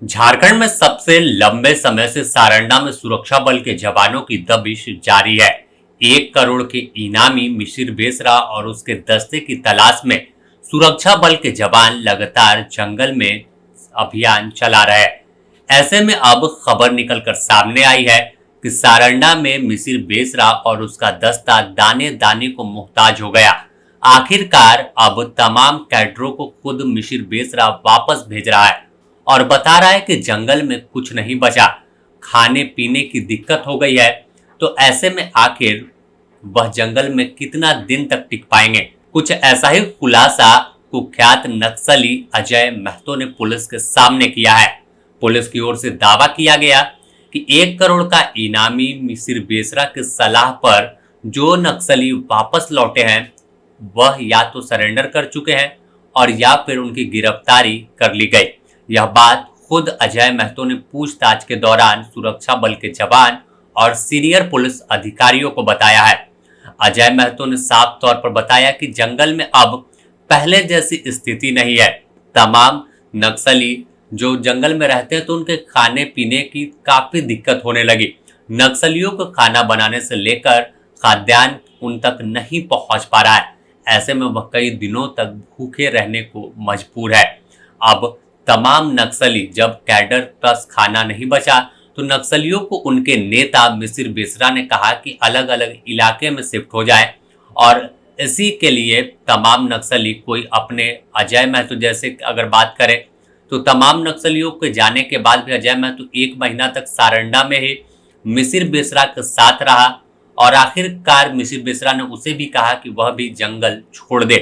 झारखंड में सबसे लंबे समय से सारंडा में सुरक्षा बल के जवानों की दबिश जारी है। 1 करोड़ के इनामी मिशिर बेसरा और उसके दस्ते की तलाश में सुरक्षा बल के जवान लगातार जंगल में अभियान चला रहे हैं। ऐसे में अब खबर निकलकर सामने आई है कि सारंडा में मिसिर बेसरा और उसका दस्ता दाने दाने को मुहताज हो गया। आखिरकार अब तमाम कैडरों को खुद मिसिर बेसरा वापस भेज रहा है और बता रहा है कि जंगल में कुछ नहीं बचा, खाने पीने की दिक्कत हो गई है। तो ऐसे में आखिर वह जंगल में कितना दिन तक टिक पाएंगे? कुछ ऐसा ही खुलासा कुख्यात नक्सली अजय महतो ने पुलिस के सामने किया है। पुलिस की ओर से दावा किया गया कि 1 करोड़ का इनामी मिसिर बेसरा की सलाह पर जो नक्सली वापस लौटे हैं वह या तो सरेंडर कर चुके हैं और या फिर उनकी गिरफ्तारी कर ली गई। यह बात खुद अजय महतो ने पूछताछ के दौरान सुरक्षा बल के जवान और सीनियर पुलिस अधिकारियों को बताया है। अजय महतो ने साफ तौर पर बताया कि जंगल में अब पहले जैसी स्थिति नहीं है। तमाम नक्सली जो जंगल में रहते हैं तो उनके खाने पीने की काफी दिक्कत होने लगी। नक्सलियों को खाना बनाने से लेकर खाद्यान्न उन तक नहीं पहुंच पा रहा है। ऐसे में वह कई दिनों तक भूखे रहने को मजबूर है। अब तमाम नक्सली जब कैडर प्लस खाना नहीं बचा तो नक्सलियों को उनके नेता मिसिर बेसरा ने कहा कि अलग अलग इलाके में शिफ्ट हो जाएं और इसी के लिए तमाम नक्सली कोई अपने अजय महतो जैसे अगर बात करें तो तमाम नक्सलियों के जाने के बाद भी अजय महतो 1 महीना तक सारंडा में ही मिसिर बेसरा के साथ रहा और आखिरकार मिसिर बेसरा ने उसे भी कहा कि वह भी जंगल छोड़ दे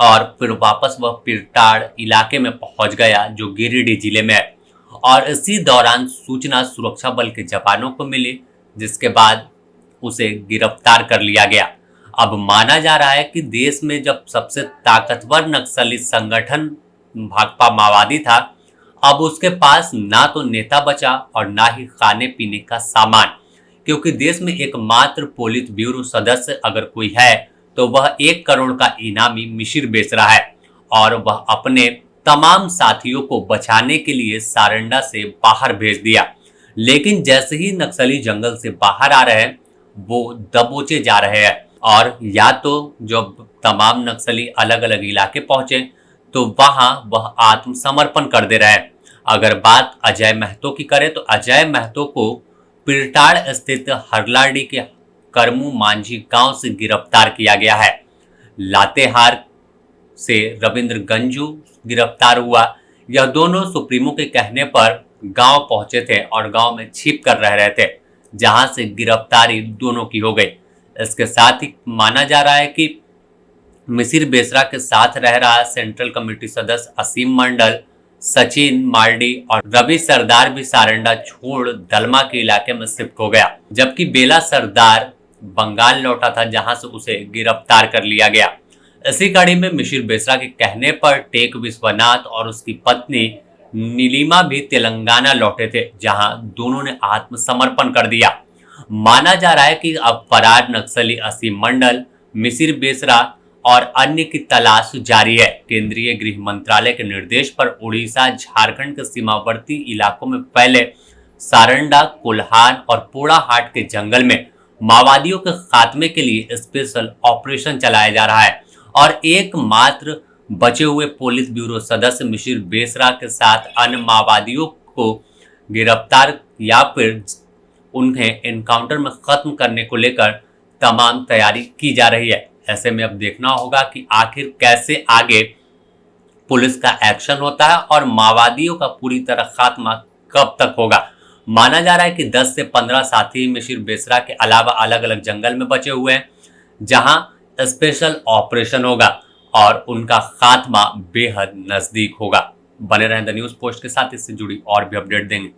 और फिर वापस वह पिरटाड़ इलाके में पहुंच गया जो गिरिडीह जिले में है। और इसी दौरान सूचना सुरक्षा बल के जवानों को मिली जिसके बाद उसे गिरफ्तार कर लिया गया। अब माना जा रहा है कि देश में जब सबसे ताकतवर नक्सली संगठन भाकपा माओवादी था, अब उसके पास ना तो नेता बचा और ना ही खाने पीने का सामान, क्योंकि देश में एकमात्र पोलित ब्यूरो सदस्य अगर कोई है तो वह 1 करोड़ का इनामी मिसिर बेसरा है और वह अपने तमाम साथियों को बचाने के लिए सारंडा से बाहर भेज दिया। लेकिन जैसे ही नक्सली जंगल से बाहर आ रहे हैं वो दबोचे जा रहे हैं और या तो जब तमाम नक्सली अलग अलग इलाके पहुंचे तो वहां वह आत्मसमर्पण कर दे रहे हैं। अगर बात अजय महतो की करें तो अजय महतो को पिरटाड़ स्थित हरलाडी के करमू मांझी गांव से गिरफ्तार किया गया है। लातेहार से रविंद्र गंजू गिरफ्तार हुआ। यह दोनों सुप्रीमो के कहने पर गांव पहुंचे थे और गांव में छिप कर रह रहे थे, जहां से गिरफ्तारी दोनों की हो गई। इसके साथ ही माना जा रहा है कि मिसिर बेसरा के साथ रह रहा सेंट्रल कमेटी सदस्य असीम मंडल, सचिन मार्डी और रवि सरदार भी सारंडा छोड़ दलमा के इलाके में शिफ्ट हो गया, जबकि बेला सरदार बंगाल लौटा था जहां से उसे गिरफ्तार कर लिया गया। इसी कड़ी में मिसिर बेसरा के कहने पर टेक विश्वनाथ और उसकी पत्नी नीलिमा भी तेलंगाना लौटे थे, जहां दोनों ने आत्मसमर्पण कर दिया। माना जा रहा है कि अब फरार नक्सली असीम मंडल, मिसिर बेसरा और अन्य की तलाश जारी है। केंद्रीय गृह मंत्रालय के निर्देश पर उड़ीसा झारखंड के सीमावर्ती इलाकों में फैले सारंडा, कोल्हान और पोड़ाहाट के जंगल में माओवादियों के खात्मे के लिए स्पेशल ऑपरेशन चलाया जा रहा है और एकमात्र बचे हुए पुलिस ब्यूरो सदस्य मिसिर बेसरा के साथ अन्य माओवादियों को गिरफ्तार या फिर उन्हें एनकाउंटर में खत्म करने को लेकर तमाम तैयारी की जा रही है। ऐसे में अब देखना होगा कि आखिर कैसे आगे पुलिस का एक्शन होता है और माओवादियों का पूरी तरह खात्मा कब तक होगा। माना जा रहा है कि 10 से 15 साथी मिसिर बेसरा के अलावा अलग अलग जंगल में बचे हुए हैं, जहां स्पेशल ऑपरेशन होगा और उनका खात्मा बेहद नजदीक होगा। बने रहें द न्यूज पोस्ट के साथ, इससे जुड़ी और भी अपडेट देंगे।